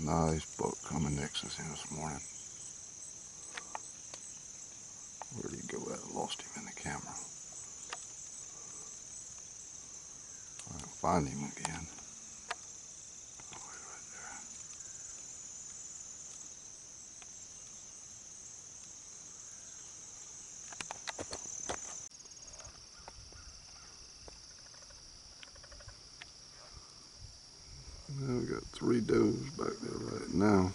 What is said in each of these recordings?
Nice buck coming next to us here this morning. Where'd he go at? I lost him in the camera. I can find him again. Oh, he's right there. Now we got 3 does back there right now.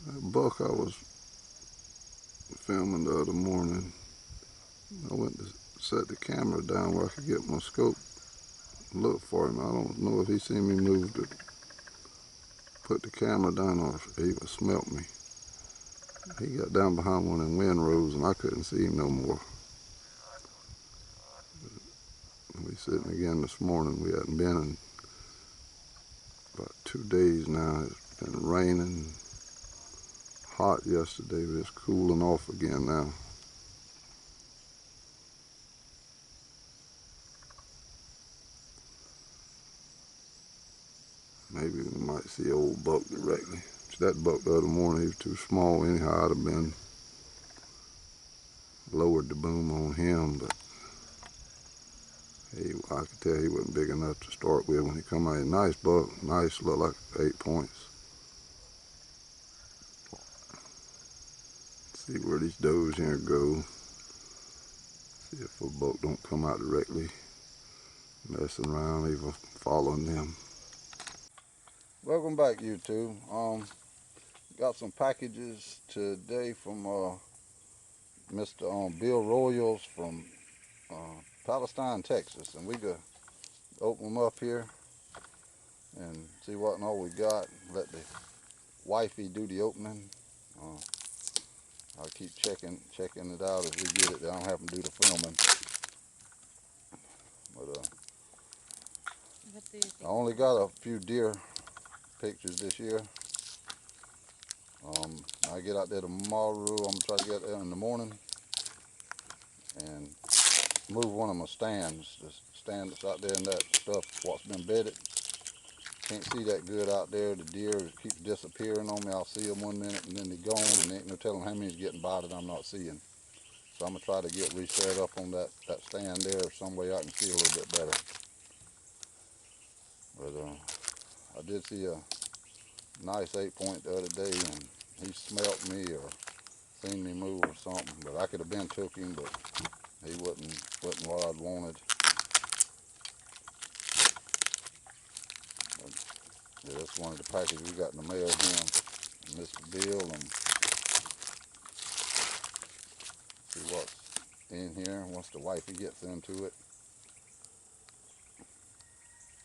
That buck I was filming the other morning, I went to set the camera down where I could get my scope, look for him. I don't know if he seen me move to put the camera down or if he even smelt me. He got down behind one of them windrows and I couldn't see him no more. We sitting again this morning. We hadn't been in about 2 days now. It's been raining, hot yesterday, but it's cooling off again now. Maybe we might see old buck directly. That buck the other morning, he was too small anyhow. I'd have been lowered the boom on him, but I could tell he wasn't big enough to start with when he come out. A nice buck, nice, look like 8 points. See where these does here go. See if a buck don't come out directly, messing around, even following them. Welcome back, YouTube. Got some packages today from Mr. Bill Royals from Palestine, Texas, and we go open them up here and see what and all we got. Let the wifey do the opening. I'll keep checking it out as we get it. I don't have to do the filming. But I only got a few deer pictures this year. I get out there tomorrow. I'm gonna try to get there in the morning and move one of my stands. The stand that's out there and that stuff, what's been bedded. Can't see that good out there. The deer keeps disappearing on me. I'll see them 1 minute and then they're gone, and ain't no telling how many's getting by that I'm not seeing. So I'm gonna try to get reset up on that stand there, or some way I can see a little bit better. But I did see a nice 8-point the other day, and he smelt me or seen me move or something. But I could have been took him, but he wasn't what I'd wanted. But yeah, that's one of the packages we got in the mail here, Mr. Bill, and see what's in here once the wifey gets into it.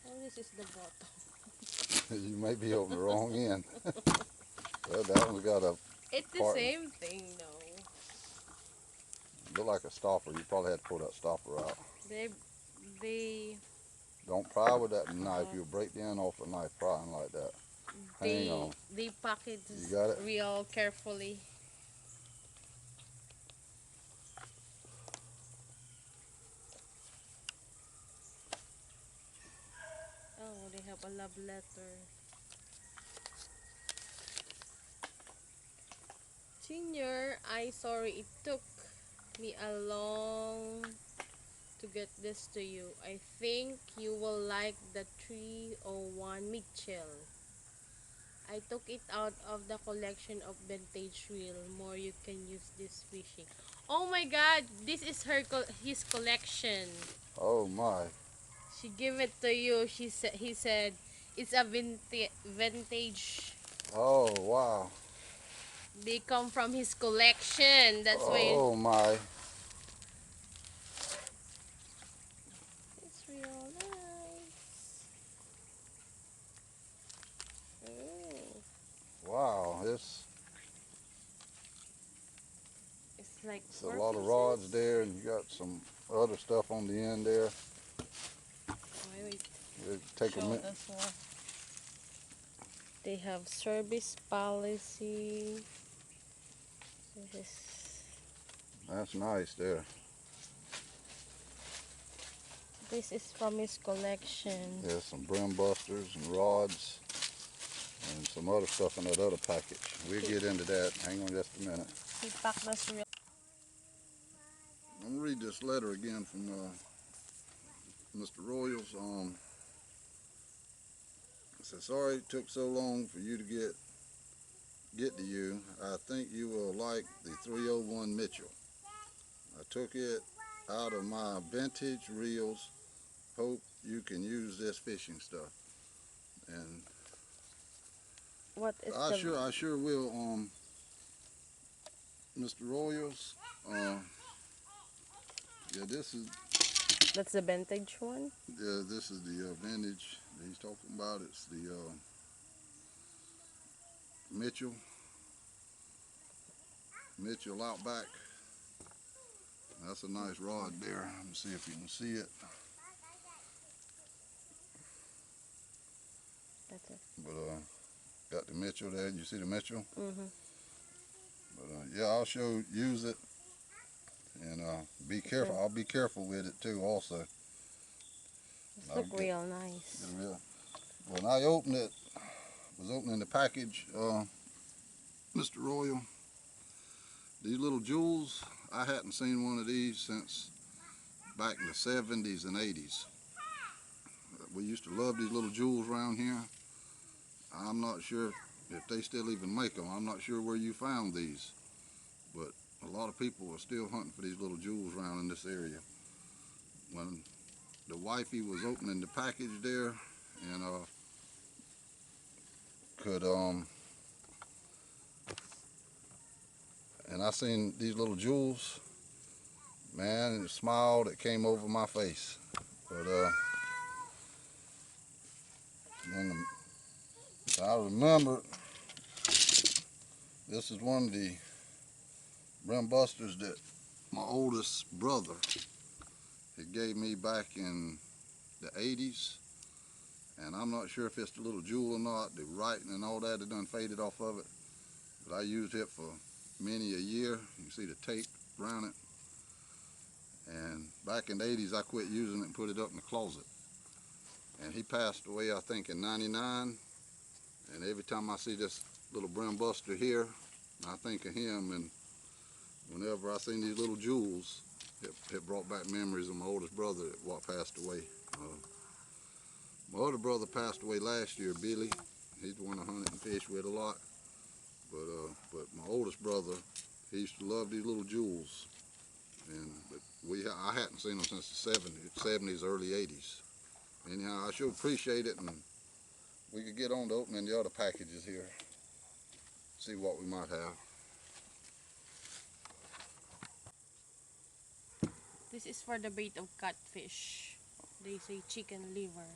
Oh, this is the bottom. You may be opening the wrong end. Well, that one's got a It's the part, same thing though. look like a stopper. You probably had to pull that stopper out. They Don't pry with that knife. You'll break the end off the knife prying like that. Hang on. They pack it, You got it? real carefully. Oh, they have a love letter. Junior, I sorry it took me a long to get this to you. I think you will like the 301 Mitchell. I took it out of the collection of vintage reel. More you can use this fishing. Oh my God, this is his collection. Oh my. She gave it to you. He said it's a vintage. Oh wow. They come from his collection. That's why Oh my. it's real nice. Oh, Wow. it's like It's a 4 lot of pieces. rods there, and you got some other stuff on the end there. Wait, It'll take a show minute. this one. They have service policy. That's nice there. This is from his collection. There's some brim busters and rods. and some other stuff in that other package. We'll get into that. Hang on just a minute. He packed us real. I'm gonna read this letter again from Mr. Royals. It says, sorry it took so long for you to get to you. I think you will like the 301 Mitchell. I took it out of my vintage reels. Hope you can use this fishing stuff. And What is I the? sure will, Mr. Royals. Yeah, That's the vintage one. this is the vintage that he's talking about. It's the Mitchell Outback. That's a nice rod there. Let me see if you can see it. That's it. But got the Mitchell there. You see the Mitchell? Mhm. But yeah, I'll use it, and be careful. Sure. I'll be careful with it too. Also, This I'll look real nice. get real. When I was opening the package, Mr. Royal, these little jewels, I hadn't seen one of these since back in the 70s and 80s. We used to love these little jewels around here. I'm not sure if they still even make them. I'm not sure where you found these, but a lot of people are still hunting for these little jewels around in this area. When the wifey was opening the package there, and could and I seen these little jewels, man, and the smile that came over my face. But when I remember, this is one of the brim busters that my oldest brother had gave me back in the 80s, and I'm not sure if it's the little jewel or not. The writing and all that had done faded off of it, but I used it for many a year. You can see the tape around it. And back in the 80s, I quit using it and put it up in the closet. And he passed away, I think, in '99. And every time I see this little brim buster here, I think of him. And whenever I seen these little jewels, it brought back memories of my oldest brother that passed away. My other brother passed away last year, Billy. He's the one I hunted and fished with a lot. But my oldest brother, he used to love these little jewels. But I hadn't seen them since the 70s, early 80s. Anyhow, I sure appreciate it, and we could get on to opening the other packages here. See what we might have. This is for the bait of catfish. They say chicken liver.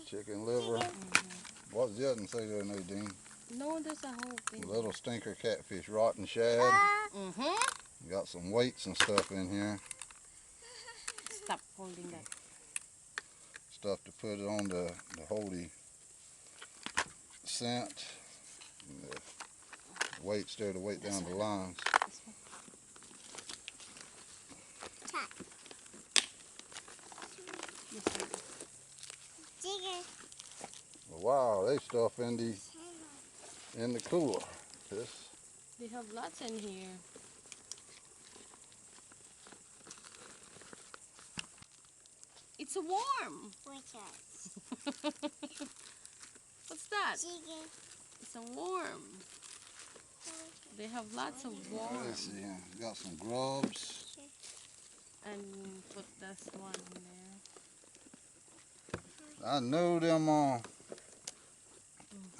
Chicken liver. What's the other one say there, Nadine? No, there's a whole thing. Little stinker catfish, rotten shad. Got some weights and stuff in here. Stop holding that. Stuff to put it on the holy scent. And the weights there to weight down the lines. Wow, they stuff in the cooler. They have lots in here. It's a worm. What's that? Chicken. It's a worm. They have lots of Let's worms. see, got some grubs. And put this one in there. I know them.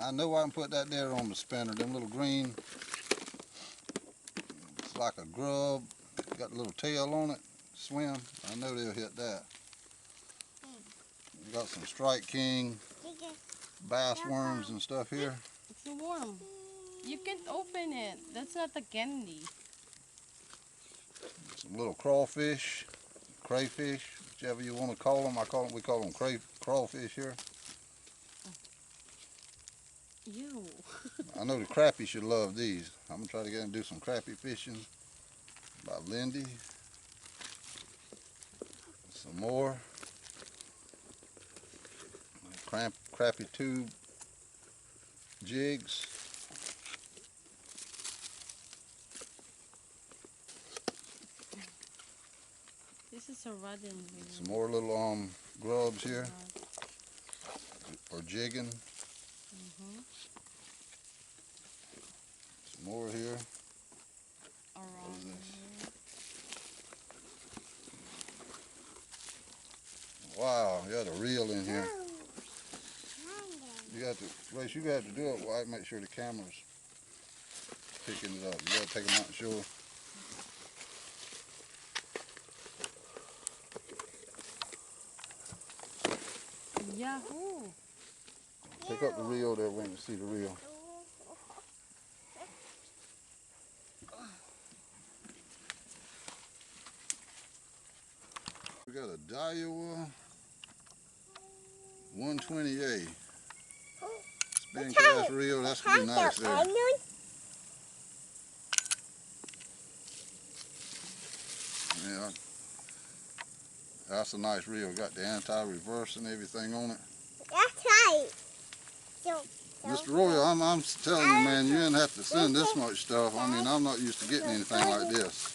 I know I can put that there on the spinner. Them little green. It's like a grub. Got a little tail on it. Swim. I know they'll hit that. Got some Strike King bass worms and stuff here. It's a worm. You can't open it. That's not a candy. Some little crawfish, crayfish, whichever you want to call them. We call them crawfish here. Ew. I know the crappie should love these. I'm gonna try to get them to do some crappie fishing. By Lindy. Some more. Crappie tube jigs. This is a rodent. Some more little grubs here, or jigging. Some more here. What is this? Wow, you got a reel in here. You got to, Grace, you got to do it right. Make sure the camera's picking it up. You got to take them out and show her. Yahoo! Pick up the reel there. We can see the reel. We got a Daiwa 120A spin cast reel. That's gonna be nice there. Yeah, that's a nice reel. Got the anti-reverse and everything on it. That's right. Mr. Royal, I'm telling you, man, you didn't have to send this much stuff. I mean, I'm not used to getting anything like this.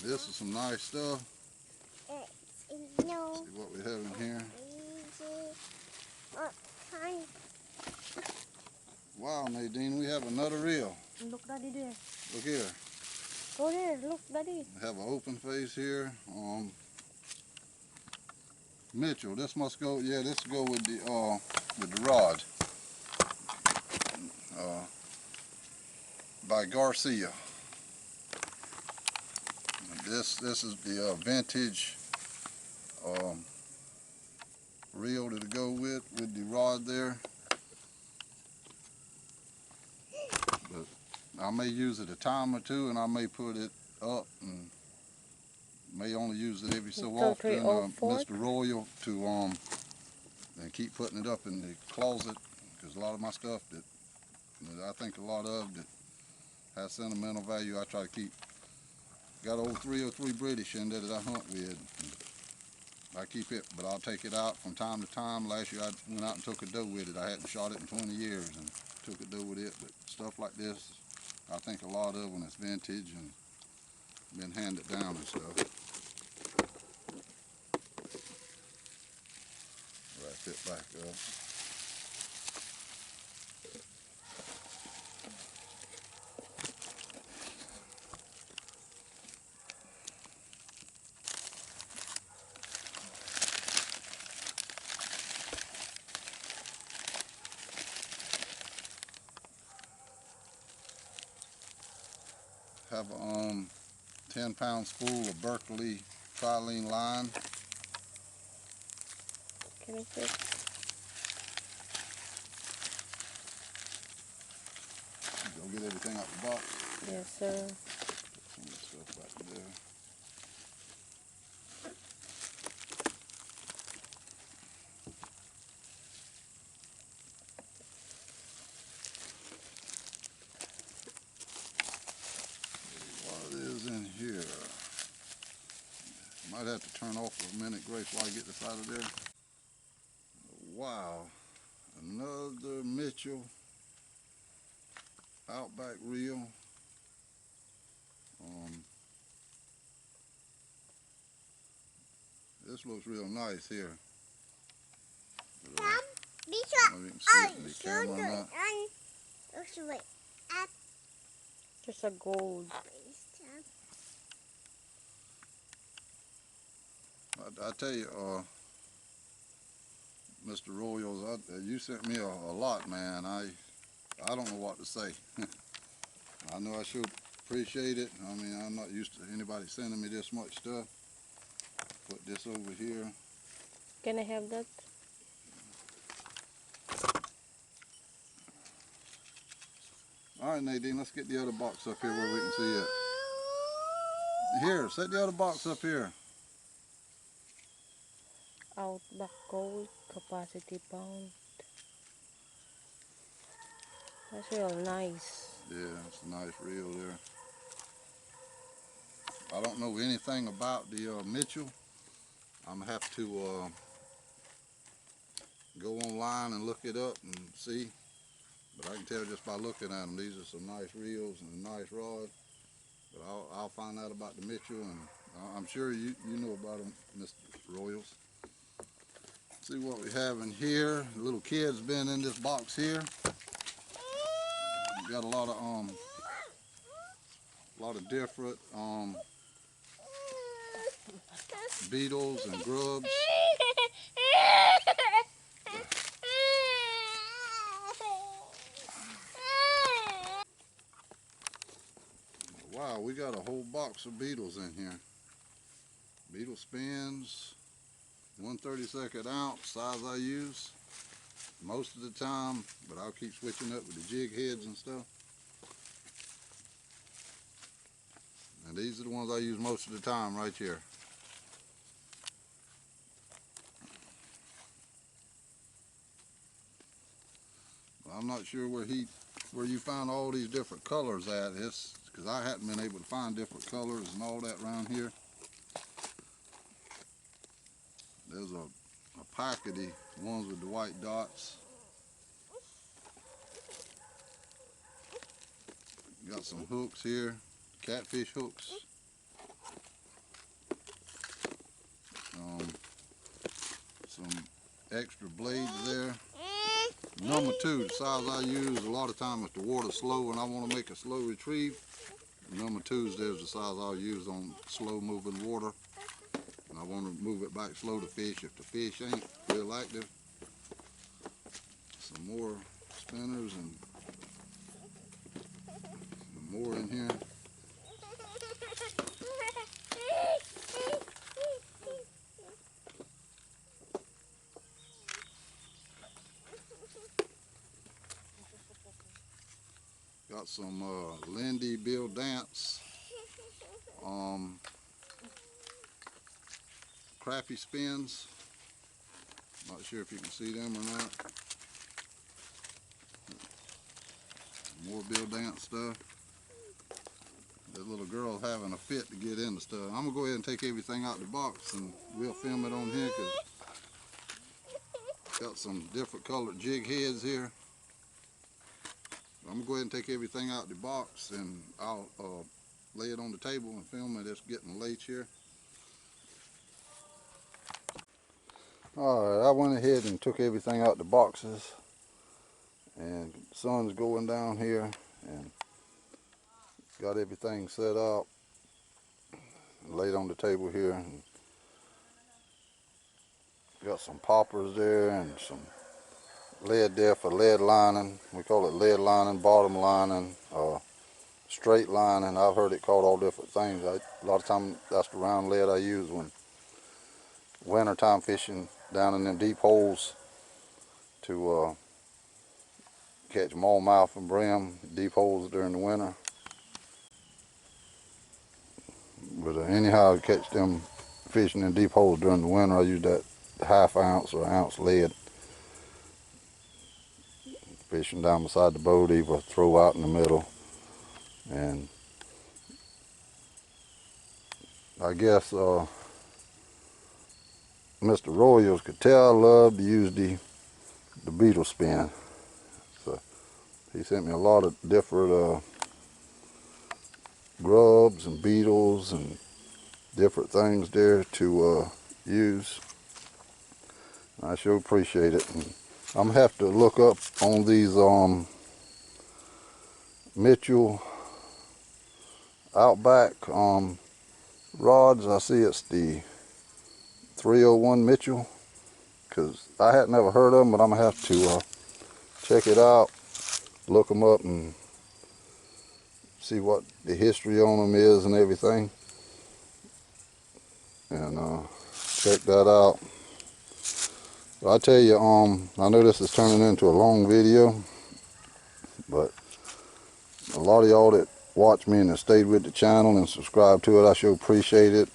This is some nice stuff. See what we have in here. Wow, Nadine, we have another reel. Look, Daddy, there. Look here. Go there. Look, Daddy. We have an open face here. Mitchell, this must go. Yeah, this go with the rod. By Garcia. This is the vintage reel to go with the rod there. But I may use it a time or two, and I may put it up, and may only use it every so often. Mr. Royal to and keep putting it up in the closet, because a lot of my stuff that I think a lot of that has sentimental value, I try to keep. Got old 303 British in there that I hunt with. I keep it, but I'll take it out from time to time. Last year I went out and took a doe with it. I hadn't shot it in 20 years and took a doe with it. But stuff like this, I think a lot of when it's vintage and been handed down and stuff. Wrap it back up. Have a 10-pound spool of Berkeley trilene line. Can you fit? Go get everything out the box. Yes, sir. Put some of this stuff back there. What is in here? Might have to turn off for a minute, Grace, while I get this out of there. Wow, another Mitchell outback reel. This looks real nice here. But, you can see it in the camera or not. Just a gold. I tell you, Mr. Royals, you sent me a lot, man. I don't know what to say. I know I should appreciate it. I mean, I'm not used to anybody sending me this much stuff. Put this over here. Can I have that? All right, Nadine, let's get the other box up here where we can see it. Here, set the other box up here. Outback gold capacity pound. That's real nice. Yeah, it's a nice reel there. I don't know anything about the Mitchell. I'm gonna have to go online and look it up and see. But I can tell just by looking at them, these are some nice reels and a nice rod. But I'll find out about the Mitchell, and I'm sure you know about them, Mr. Royals. See what we have in here. The little kid's been in this box here. We got a lot of different beetles and grubs. Wow, we got a whole box of beetles in here. Beetle spins, 1/32 ounce size I use most of the time, but I'll keep switching up with the jig heads and stuff. And these are the ones I use most of the time right here. I'm not sure where you found all these different colors at. It's because I hadn't been able to find different colors and all that around here. There's a pack of the ones with the white dots. Got some hooks here, catfish hooks. Some extra blades there. Number 2, the size I use a lot of time if the water's slow and I want to make a slow retrieve. Number 2 there's the size I'll use on slow moving water. And I want to move it back slow to fish if the fish ain't real active. Some more spinners and more in here. Got some Lindy Bill Dance crappie spins. Not sure if you can see them or not. More Bill Dance stuff. That little girl having a fit to get into stuff. I'm gonna go ahead and take everything out the box and we'll film it on here because got some different colored jig heads here. I'm gonna go ahead and take everything out the box and I'll lay it on the table and film it. It's getting late here. Alright, I went ahead and took everything out the boxes, and the sun's going down here and got everything set up and laid on the table here. And got some poppers there and some lead there for lead lining. We call it lead lining, bottom lining, straight lining. I've heard it called all different things. A lot of times that's the round lead I use when wintertime fishing down in them deep holes to catch smallmouth and bream, deep holes during the winter. But anyhow, to catch them fishing in deep holes during the winter, I use that ½ ounce or ounce lead. Fishing down beside the boat, either throw out in the middle. And I guess Mr. Royals could tell I love to use the beetle spin. So he sent me a lot of different grubs and beetles and different things there to use. I sure appreciate it. And I'm gonna have to look up on these Mitchell Outback rods. I see it's the 301 Mitchell, because I had never heard of them, but I'm gonna have to check it out, look them up and see what the history on them is and everything, and check that out. But I tell you, I know this is turning into a long video, but a lot of y'all that watch me and have stayed with the channel and subscribe to it, I sure appreciate it.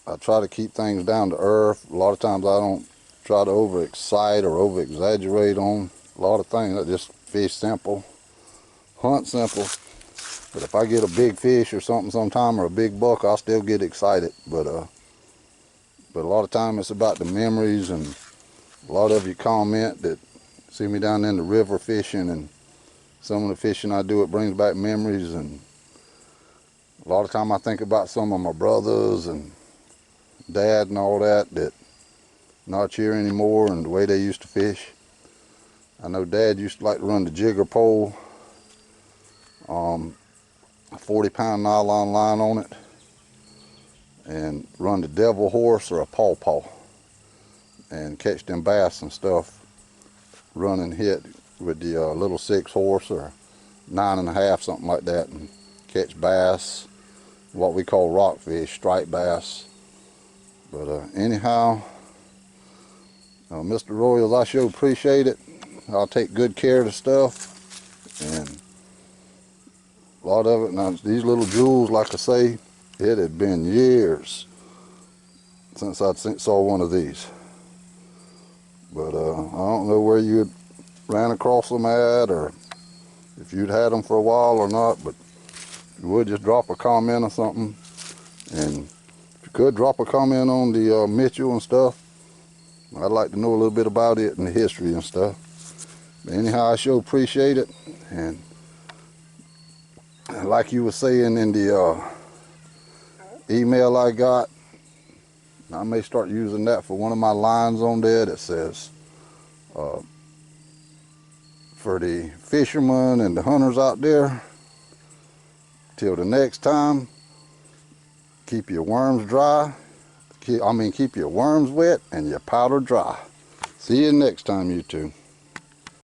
I try to keep things down to earth. A lot of times I don't try to over excite or over exaggerate on a lot of things. I just fish simple, hunt simple. But if I get a big fish or something sometime, or a big buck, I'll still get excited. But a lot of time it's about the memories and A lot of you comment that see me down in the river fishing, and some of the fishing I do, it brings back memories, and a lot of time I think about some of my brothers and dad and all that not here anymore, and the way they used to fish. I know Dad used to like to run the jigger pole, a 40-pound nylon line on it, and run the devil horse or a pawpaw and catch them bass and stuff, run and hit with the little 6-horse or 9.5, something like that, and catch bass, what we call rockfish, striped bass. But anyhow, Mr. Royals, I sure appreciate it. I'll take good care of the stuff, and a lot of it. Now these little jewels, like I say, it had been years since I saw one of these. But I don't know where you ran across them at, or if you'd had them for a while or not, but you would just drop a comment or something. And if you could drop a comment on the Mitchell and stuff, I'd like to know a little bit about it and the history and stuff. But anyhow, I sure appreciate it. And like you were saying in the email I got, I may start using that for one of my lines on there that says, for the fishermen and the hunters out there, till the next time, keep your worms dry. Keep your worms wet and your powder dry. See you next time, you two.